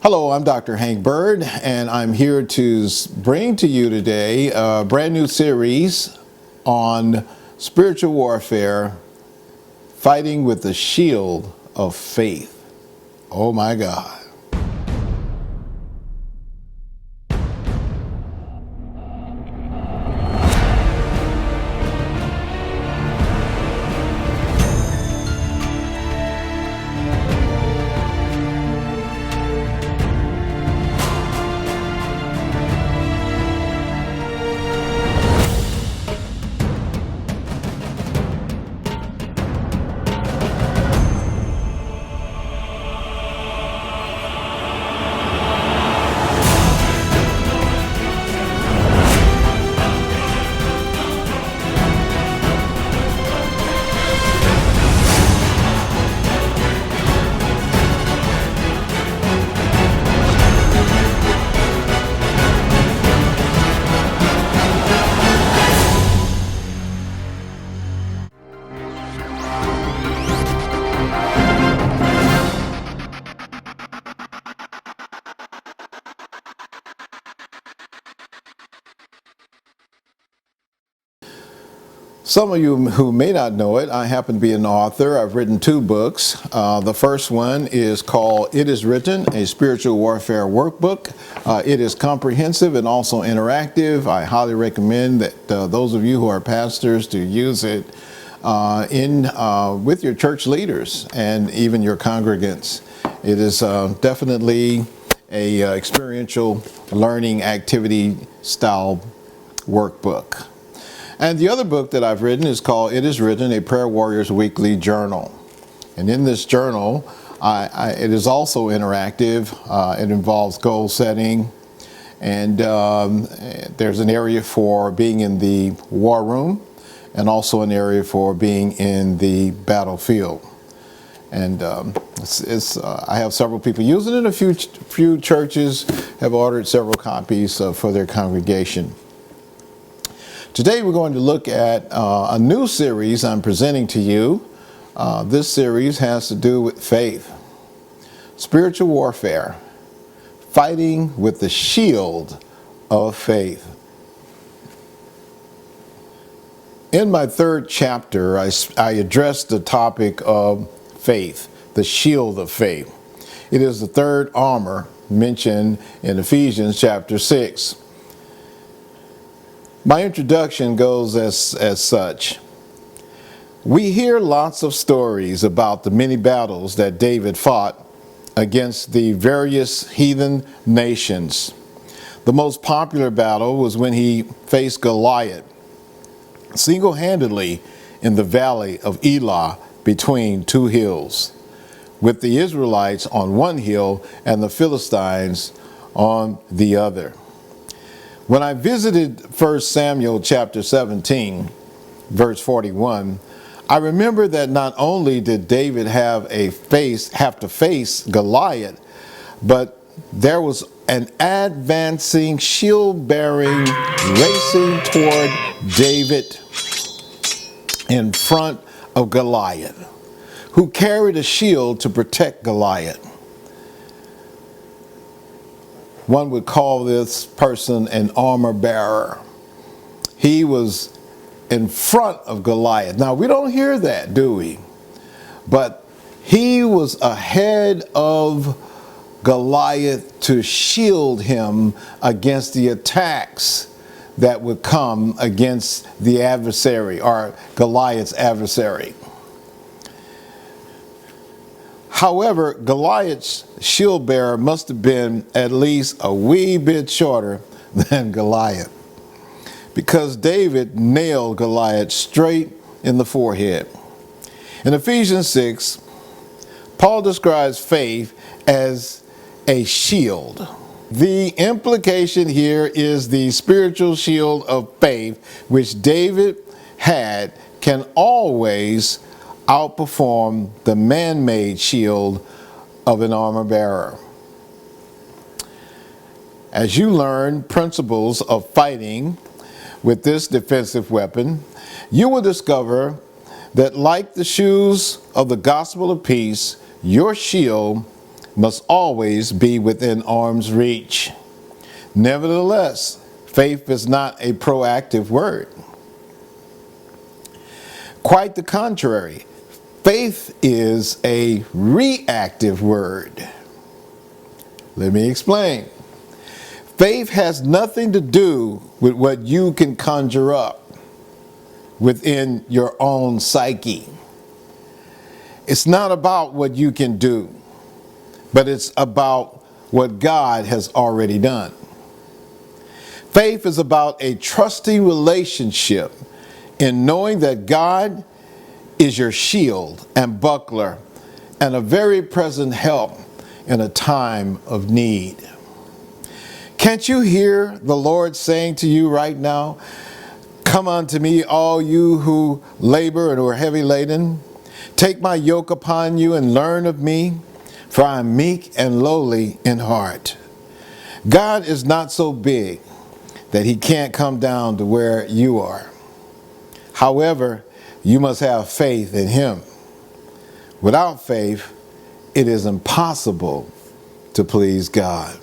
Hello, I'm Dr. Hank Byrd, and I'm here to bring to you today a brand new series on spiritual warfare, fighting with the shield of faith. Oh my God. Some of you who may not know it, I happen to be an author. I've written two books. The first one is called It Is Written, a Spiritual Warfare Workbook. It is comprehensive and also interactive. I highly recommend that those of you who are pastors to use it with your church leaders and even your congregants. It is definitely a experiential learning activity style workbook. And the other book that I've written is called It Is Written, a Prayer Warrior's Weekly Journal. And in this journal, it is also interactive. It involves goal setting. And there's an area for being in the war room and also an area for being in the battlefield. And I have several people using it. A few churches have ordered several copies for their congregation. Today we're going to look at a new series I'm presenting to you. This series has to do with faith, spiritual warfare, fighting with the shield of faith. In my third chapter, I addressed the topic of faith, the shield of faith. It is the third armor mentioned in Ephesians chapter 6. My introduction goes as such. We hear lots of stories about the many battles that David fought against the various heathen nations. The most popular battle was when he faced Goliath single-handedly in the valley of Elah between two hills, with the Israelites on one hill and the Philistines on the other. When I visited 1 Samuel chapter 17, verse 41, I remember that not only did David have to face Goliath, but there was an advancing shield-bearing racing toward David in front of Goliath, who carried a shield to protect Goliath. One would call this person an armor bearer. He was in front of Goliath. Now, we don't hear that, do we? But he was ahead of Goliath to shield him against the attacks that would come against the adversary or Goliath's adversary. However, Goliath's shield bearer must have been at least a wee bit shorter than Goliath, because David nailed Goliath straight in the forehead. In Ephesians 6, Paul describes faith as a shield. The implication here is the spiritual shield of faith, which David had, can always outperform the man-made shield of an armor bearer. As you learn principles of fighting with this defensive weapon, you will discover that, like the shoes of the gospel of peace, your shield must always be within arm's reach. Nevertheless, faith is not a proactive word. Quite the contrary. Faith is a reactive word. Let me explain. Faith has nothing to do with what you can conjure up within your own psyche. It's not about what you can do, but it's about what God has already done. Faith is about a trusting relationship in knowing that God is your shield and buckler and a very present help in a time of need. Can't you hear the Lord saying to you right now, "Come unto me, all you who labor and are heavy laden. Take my yoke upon you and learn of me, for I am meek and lowly in heart." God is not so big that he can't come down to where you are. However, you must have faith in him. Without faith, it is impossible to please God.